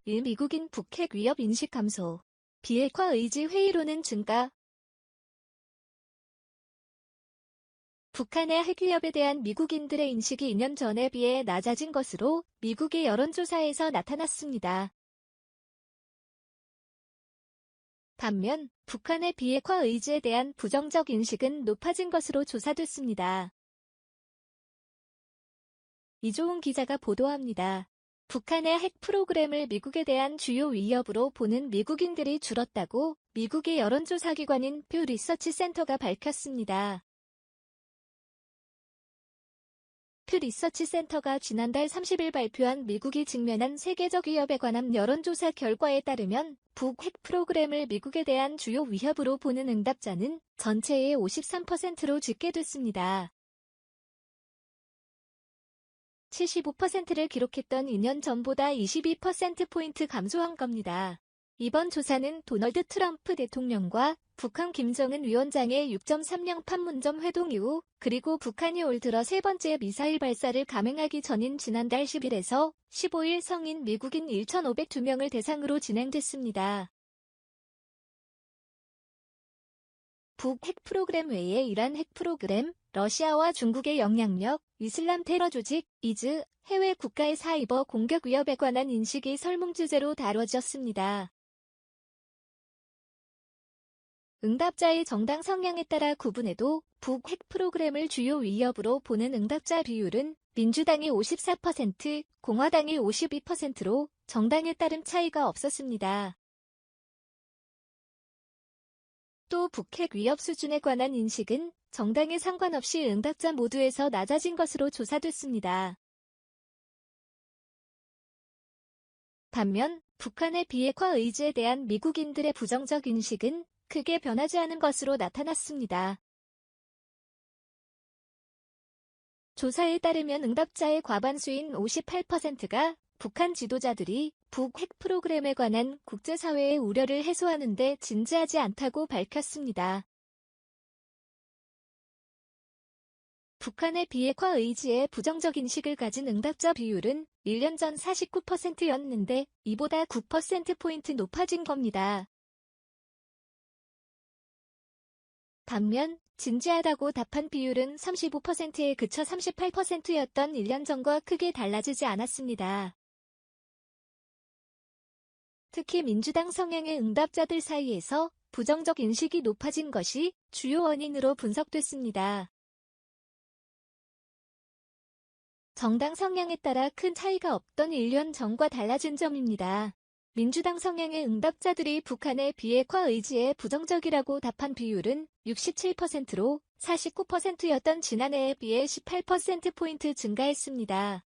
1. 미국인 북핵 위협 인식 감소. 비핵화 의지 회의론은 증가. 북한의 핵 위협에 대한 미국인들의 인식이 2년 전에 비해 낮아진 것으로 미국의 여론조사에서 나타났습니다. 반면 북한의 비핵화 의지에 대한 부정적 인식은 높아진 것으로 조사됐습니다. 이조은 기자가 보도합니다. 북한의 핵 프로그램을 미국에 대한 주요 위협으로 보는 미국인들이 줄었다고 미국의 여론조사기관인 퓨 리서치 센터가 밝혔습니다. 퓨 리서치 센터가 지난달 30일 발표한 미국이 직면한 세계적 위협에 관한 여론조사 결과에 따르면 북핵 프로그램을 미국에 대한 주요 위협으로 보는 응답자는 전체의 53%로 집계됐습니다. 75%를 기록했던 2년 전보다 22%포인트 감소한 겁니다. 이번 조사는 도널드 트럼프 대통령과 북한 김정은 위원장의 6.30 판문점 회동 이후 그리고 북한이 올 들어 세 번째 미사일 발사를 감행하기 전인 지난달 10일에서 15일 성인 미국인 1,502명을 대상으로 진행됐습니다. 북핵 프로그램 외에 이란 핵 프로그램, 러시아와 중국의 영향력, 이슬람 테러 조직, 이즈, 해외 국가의 사이버 공격 위협에 관한 인식이 설문 주제로 다뤄졌습니다. 응답자의 정당 성향에 따라 구분해도 북핵 프로그램을 주요 위협으로 보는 응답자 비율은 민주당이 54%, 공화당이 52%로 정당에 따른 차이가 없었습니다. 또 북핵 위협 수준에 관한 인식은 정당에 상관없이 응답자 모두에서 낮아진 것으로 조사됐습니다. 반면 북한의 비핵화 의지에 대한 미국인들의 부정적 인식은 크게 변하지 않은 것으로 나타났습니다. 조사에 따르면 응답자의 과반수인 58%가 북한 지도자들이 북핵 프로그램에 관한 국제사회의 우려를 해소하는 데 진지하지 않다고 밝혔습니다. 북한의 비핵화 의지에 부정적 인식을 가진 응답자 비율은 1년 전 49%였는데 이보다 9%포인트 높아진 겁니다. 반면 진지하다고 답한 비율은 35%에 그쳐 38%였던 1년 전과 크게 달라지지 않았습니다. 특히 민주당 성향의 응답자들 사이에서 부정적 인식이 높아진 것이 주요 원인으로 분석됐습니다. 정당 성향에 따라 큰 차이가 없던 1년 전과 달라진 점입니다. 민주당 성향의 응답자들이 북한의 비핵화 의지에 부정적이라고 답한 비율은 67%로 49%였던 지난해에 비해 18%포인트 증가했습니다.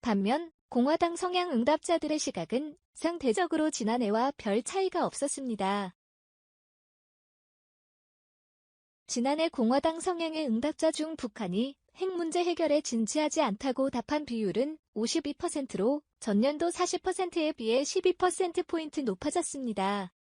반면 공화당 성향 응답자들의 시각은 상대적으로 지난해와 별 차이가 없었습니다. 지난해 공화당 성향의 응답자 중 북한이 핵 문제 해결에 진지하지 않다고 답한 비율은 52%로 전년도 40%에 비해 12%포인트 높아졌습니다.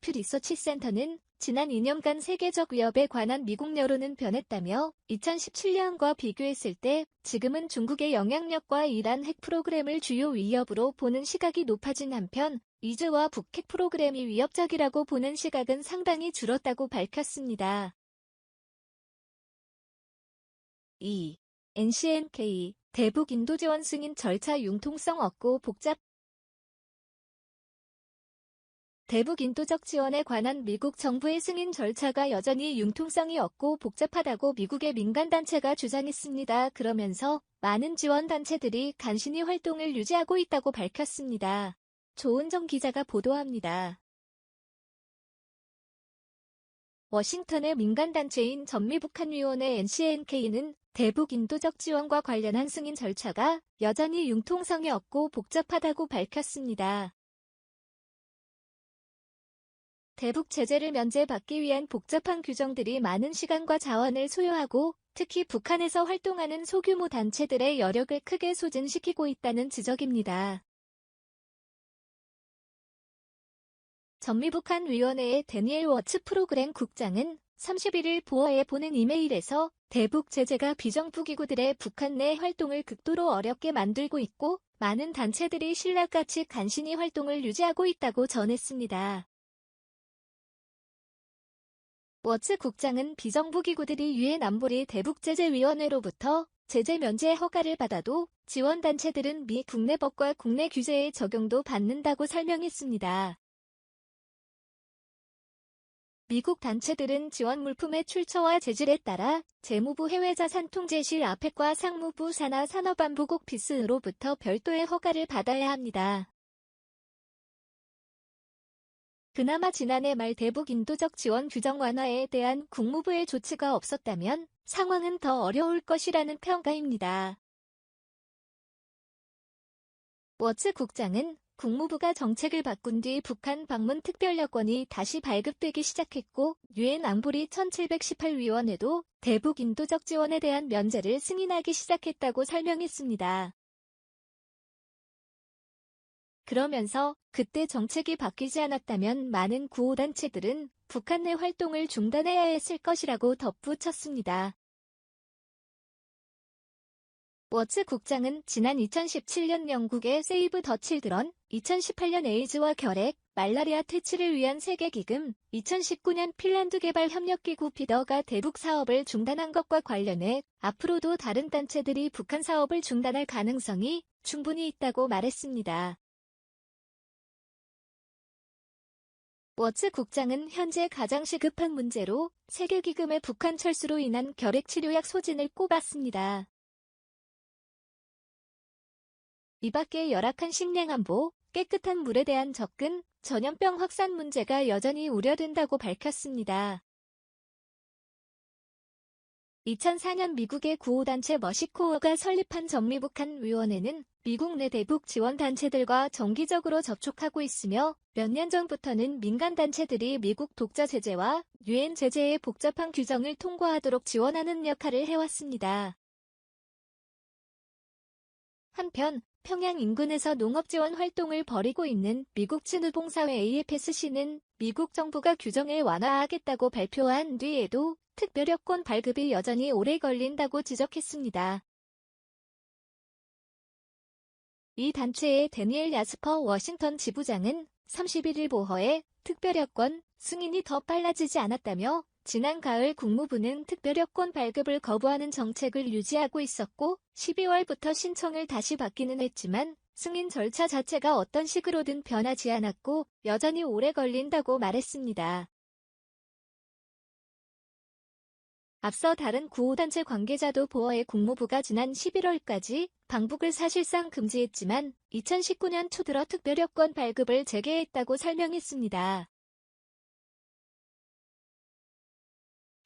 퓨 리서치 센터는 지난 2년간 세계적 위협에 관한 미국 여론은 변했다며 2017년과 비교했을 때 지금은 중국의 영향력과 이란 핵 프로그램을 주요 위협으로 보는 시각이 높아진 한편 이즈와 북핵 프로그램이 위협적이라고 보는 시각은 상당히 줄었다고 밝혔습니다. 2. NCNK 대북 인도 지원 승인 절차 융통성 없고 복잡. 대북 인도적 지원에 관한 미국 정부의 승인 절차가 여전히 융통성이 없고 복잡하다고 미국의 민간단체가 주장했습니다. 그러면서 많은 지원단체들이 간신히 활동을 유지하고 있다고 밝혔습니다. 조은정 기자가 보도합니다. 워싱턴의 민간단체인 전미북한위원회 NCNK는 대북 인도적 지원과 관련한 승인 절차가 여전히 융통성이 없고 복잡하다고 밝혔습니다. 대북 제재를 면제받기 위한 복잡한 규정들이 많은 시간과 자원을 소요하고 특히 북한에서 활동하는 소규모 단체들의 여력을 크게 소진시키고 있다는 지적입니다. 전미북한위원회의 데니엘 워츠 프로그램 국장은 31일 보어에 보낸 이메일에서 대북 제재가 비정부기구들의 북한 내 활동을 극도로 어렵게 만들고 있고 많은 단체들이 신라같이 간신히 활동을 유지하고 있다고 전했습니다. 워츠 국장은 비정부기구들이 유엔 안보리 대북제재위원회로부터 제재 면제 허가를 받아도 지원단체들은 미 국내법과 국내 규제의 적용도 받는다고 설명했습니다. 미국 단체들은 지원 물품의 출처와 재질에 따라 재무부 해외자산통제실 아펙과 상무부 산하 산업안보국 오피스로부터 별도의 허가를 받아야 합니다. 그나마 지난해 말 대북 인도적 지원 규정 완화에 대한 국무부의 조치가 없었다면 상황은 더 어려울 것이라는 평가입니다. 워츠 국장은 국무부가 정책을 바꾼 뒤 북한 방문 특별여권이 다시 발급되기 시작했고 유엔 안보리 1718위원회도 대북 인도적 지원에 대한 면제를 승인하기 시작했다고 설명했습니다. 그러면서 그때 정책이 바뀌지 않았다면 많은 구호단체들은 북한 내 활동을 중단해야 했을 것이라고 덧붙였습니다. 워츠 국장은 지난 2017년 영국의 세이브 더 칠드런, 2018년 에이즈와 결핵, 말라리아 퇴치를 위한 세계기금, 2019년 핀란드 개발협력기구 피더가 대북 사업을 중단한 것과 관련해 앞으로도 다른 단체들이 북한 사업을 중단할 가능성이 충분히 있다고 말했습니다. 워츠 국장은 현재 가장 시급한 문제로 세계기금의 북한 철수로 인한 결핵 치료약 소진을 꼽았습니다. 이 밖에 열악한 식량안보, 깨끗한 물에 대한 접근, 전염병 확산 문제가 여전히 우려된다고 밝혔습니다. 2004년 미국의 구호단체 머시코어가 설립한 전미북한위원회는 미국 내 대북 지원단체들과 정기적으로 접촉하고 있으며 몇 년 전부터는 민간단체들이 미국 독자 제재와 유엔 제재의 복잡한 규정을 통과하도록 지원하는 역할을 해왔습니다. 한편 평양 인근에서 농업지원 활동을 벌이고 있는 미국 친우봉사회 AFSC는 미국 정부가 규정을 완화하겠다고 발표한 뒤에도 특별여권 발급이 여전히 오래 걸린다고 지적했습니다. 이 단체의 데니엘 야스퍼 워싱턴 지부장은 31일 보허에 특별여권 승인이 더 빨라지지 않았다며 지난 가을 국무부는 특별여권 발급을 거부하는 정책을 유지하고 있었고 12월부터 신청을 다시 받기는 했지만 승인 절차 자체가 어떤 식으로든 변하지 않았고 여전히 오래 걸린다고 말했습니다. 앞서 다른 구호단체 관계자도 보어에 국무부가 지난 11월까지 방북을 사실상 금지했지만 2019년 초 들어 특별여권 발급을 재개했다고 설명했습니다.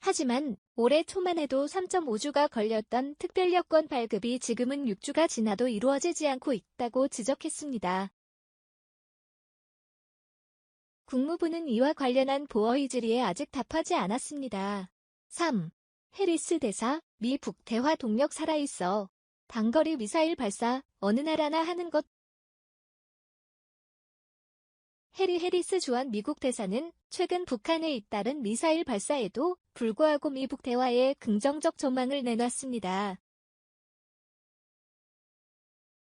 하지만 올해 초만 해도 3.5주가 걸렸던 특별여권 발급이 지금은 6주가 지나도 이루어지지 않고 있다고 지적했습니다. 국무부는 이와 관련한 보어의 질의에 아직 답하지 않았습니다. 3. 해리스 대사, 미-북 대화 동력 살아있어. 단거리 미사일 발사, 어느 나라나 하는 것. 해리스 주한 미국 대사는 최근 북한에 잇따른 미사일 발사에도 불구하고 미북 대화에 긍정적 전망을 내놨습니다.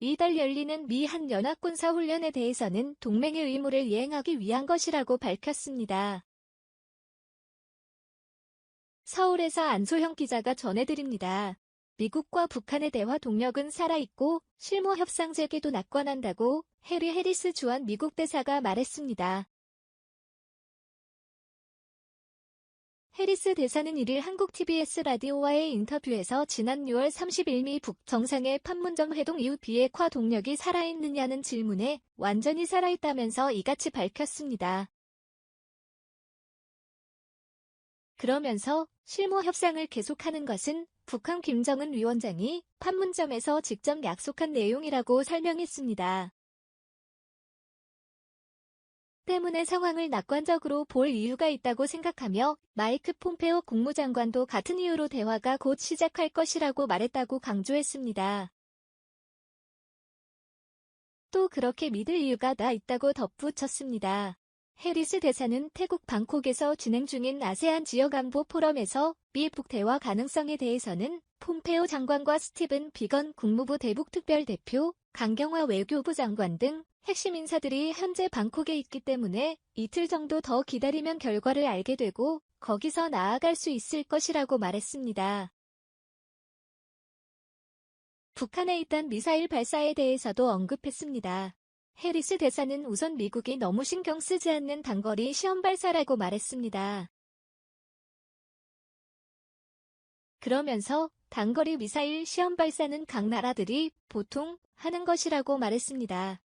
이달 열리는 미 한연합군사훈련에 대해서는 동맹의 의무를 이행하기 위한 것이라고 밝혔습니다. 서울에서 안소영 기자가 전해드립니다. 미국과 북한의 대화 동력은 살아있고 실무 협상 재개도 낙관한다고 해리스 주한 미국 대사가 말했습니다. 해리스 대사는 1일 한국 TBS 라디오와의 인터뷰에서 지난 6월 30일 미-북 정상의 판문점 회동 이후 비핵화 동력이 살아있느냐는 질문에 완전히 살아있다면서 이같이 밝혔습니다. 그러면서 실무 협상을 계속하는 것은 북한 김정은 위원장이 판문점에서 직접 약속한 내용이라고 설명했습니다. 때문에 상황을 낙관적으로 볼 이유가 있다고 생각하며 마이크 폼페오 국무장관도 같은 이유로 대화가 곧 시작할 것이라고 말했다고 강조했습니다. 또 그렇게 믿을 이유가 다 있다고 덧붙였습니다. 해리스 대사는 태국 방콕에서 진행 중인 아세안 지역 안보 포럼에서 미북 대화 가능성에 대해서는 폼페오 장관과 스티븐 비건 국무부 대북특별대표, 강경화 외교부 장관 등 핵심 인사들이 현재 방콕에 있기 때문에 이틀 정도 더 기다리면 결과를 알게 되고 거기서 나아갈 수 있을 것이라고 말했습니다. 북한에 있던 미사일 발사에 대해서도 언급했습니다. 해리스 대사는 우선 미국이 너무 신경 쓰지 않는 단거리 시험 발사라고 말했습니다. 그러면서 단거리 미사일 시험 발사는 각 나라들이 보통 하는 것이라고 말했습니다.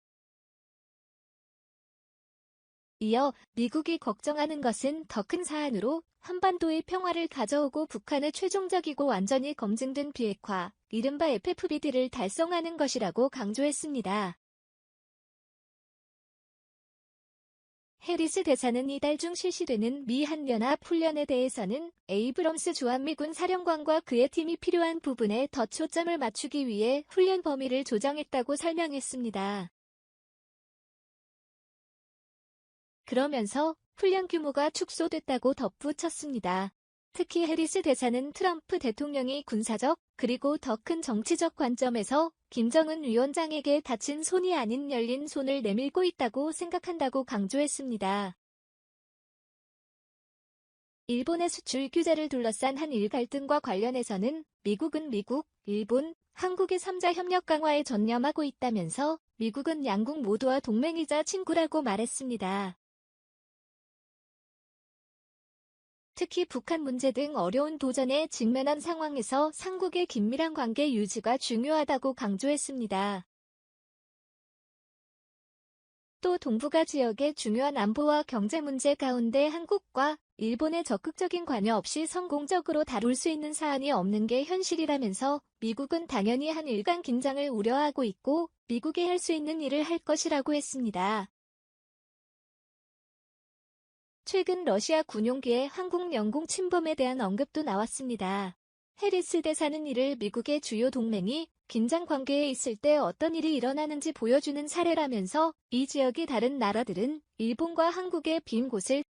이어 미국이 걱정하는 것은 더 큰 사안으로 한반도의 평화를 가져오고 북한의 최종적이고 완전히 검증된 비핵화, 이른바 FFBD를 달성하는 것이라고 강조했습니다. 해리스 대사는 이달 중 실시되는 미 한연합 훈련에 대해서는 에이브럼스 주한미군 사령관과 그의 팀이 필요한 부분에 더 초점을 맞추기 위해 훈련 범위를 조정했다고 설명했습니다. 그러면서 훈련 규모가 축소됐다고 덧붙였습니다. 특히 해리스 대사는 트럼프 대통령이 군사적 그리고 더 큰 정치적 관점에서 김정은 위원장에게 다친 손이 아닌 열린 손을 내밀고 있다고 생각한다고 강조했습니다. 일본의 수출 규제를 둘러싼 한일 갈등과 관련해서는 미국은 미국, 일본, 한국의 3자 협력 강화에 전념하고 있다면서 미국은 양국 모두와 동맹이자 친구라고 말했습니다. 특히 북한 문제 등 어려운 도전에 직면한 상황에서 삼국의 긴밀한 관계 유지가 중요하다고 강조했습니다. 또 동북아 지역의 중요한 안보와 경제 문제 가운데 한국과 일본의 적극적인 관여 없이 성공적으로 다룰 수 있는 사안이 없는 게 현실이라면서 미국은 당연히 한일 간 긴장을 우려하고 있고 미국이 할 수 있는 일을 할 것이라고 했습니다. 최근 러시아 군용기의 한국 영공 침범에 대한 언급도 나왔습니다. 해리스 대사는 이를 미국의 주요 동맹이 긴장 관계에 있을 때 어떤 일이 일어나는지 보여주는 사례라면서 이 지역이 다른 나라들은 일본과 한국의 빈 곳을